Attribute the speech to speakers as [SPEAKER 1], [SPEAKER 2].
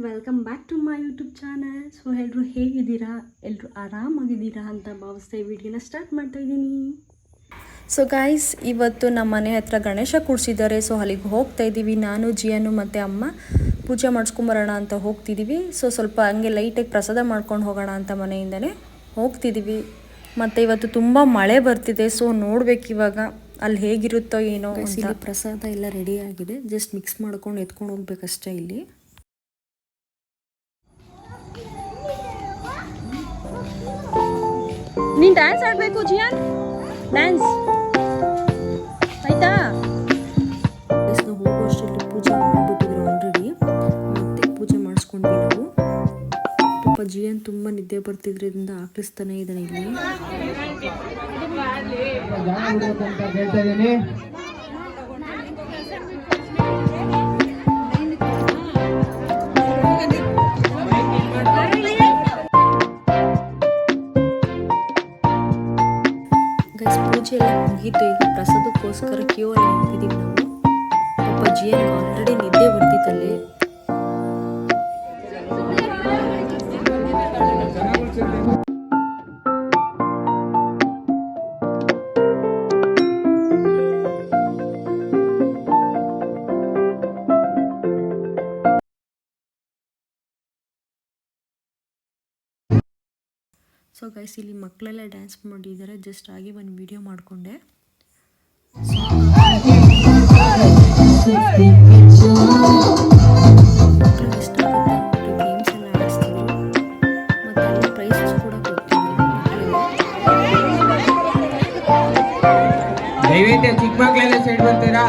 [SPEAKER 1] Welcome back to my YouTube channel. So ಎಲ್ಲರೂ ಹೇಗಿದ್ದೀರಾ? ಎಲ್ಲರೂ ಆರಾಮಾಗಿದ್ದೀರಾ ಅಂತ ಭಾವಿಸ್ತಾ ವಿಡಿಯೋನ ಸ್ಟಾರ್ಟ್ ಮಾಡ್ತಾ ಇದ್ದೀನಿ. ಸೊ ಗಾಯ್ಸ್, ಇವತ್ತು ನಮ್ಮ ಮನೆ ಹತ್ರ ಗಣೇಶ ಕೂರಿಸಿದ್ದಾರೆ. ಸೊ ಅಲ್ಲಿಗೆ ಹೋಗ್ತಾ ಇದ್ದೀವಿ. ನಾನು, ಜಿಯನ್ನು ಮತ್ತು ಅಮ್ಮ ಪೂಜೆ ಮಾಡಿಸ್ಕೊಂಬರೋಣ ಅಂತ ಹೋಗ್ತಿದ್ದೀವಿ. ಸೊ ಸ್ವಲ್ಪ ಹಂಗೆ ಲೈಟಾಗಿ ಪ್ರಸಾದ ಮಾಡ್ಕೊಂಡು ಹೋಗೋಣ ಅಂತ ಮನೆಯಿಂದನೇ ಹೋಗ್ತಿದ್ದೀವಿ. ಮತ್ತು ಇವತ್ತು ತುಂಬ ಮಳೆ ಬರ್ತಿದೆ. ಸೊ ನೋಡ್ಬೇಕು ಇವಾಗ ಅಲ್ಲಿ ಹೇಗಿರುತ್ತೋ ಏನೋ. ಇಲ್ಲಿ ಪ್ರಸಾದ ಎಲ್ಲ ರೆಡಿ ಆಗಿದೆ. ಜಸ್ಟ್ ಮಿಕ್ಸ್ ಮಾಡ್ಕೊಂಡು ಎತ್ಕೊಂಡು ಹೋಗ್ಬೇಕಷ್ಟೇ. ಇಲ್ಲಿ ನೀನು ಡ್ಯಾನ್ಸ್ ಆಡಬೇಕು ಜಿಯಾನ್, ಡ್ಯಾನ್ಸ್ ಆಯ್ತಾ? ಹೋಗೋಷ್ಟರಲ್ಲಿ ಪೂಜೆ ಮಾಡಿಬಿಟ್ಟಿದ್ರು ಆಲ್ರೆಡಿ. ಮತ್ತೆ ಪೂಜೆ ಮಾಡಿಸ್ಕೊಂಡ್ವಿ ನಾವು. ಪಾಪ ಜಿಯಾನ್ ತುಂಬ ನಿದ್ದೆ ಬರ್ತಿದ್ರಿಂದ ಆಕಳಿಸ್ತಾನೆ ಇದ್ದಾನೆ ಇಲ್ಲಿ. ಪೂಜೆ ಎಲ್ಲ ಮುಗೀತು. ಈಗ ಪ್ರಸಾದಕ್ಕೋಸ್ಕರ ಕ್ಯೂ ಅಲ್ಲಿ ನಿಂತಿದ್ದೀವಿ ನಾವು. ಪಾಪ ಜಿಯಾನ್ ಆಲ್ರೆಡಿ ನಿದ್ದೆ ಬರ್ತಿತ್ತಲ್ಲಿ. ಸೊ ಗೈಸ್, ಇಲ್ಲಿ ಮಕ್ಕಳೆಲ್ಲ ಡ್ಯಾನ್ಸ್ ಮಾಡಿದ್ದಾರೆ. ಜಸ್ಟ್ ಆಗಿ ಒಂದು ವಿಡಿಯೋ ಮಾಡಿಕೊಂಡೆ. ಮಕ್ಕಳು ಇಷ್ಟ ಆಗುತ್ತೆ ಗೇಮ್ಸ್ ಎಲ್ಲ ಆಡಿಸ್ತಿದ್ರು. ಮತ್ತು ಪ್ರೈಸಸ್ ಕೂಡ ಕೊಡ್ತಿದ್ರು.
[SPEAKER 2] ದಯವಿಟ್ಟು ಚಿಕ್ಕ ಮಕ್ಕಳೆಲ್ಲ ಸೈಡ್ ಬರ್ತೀರಾ?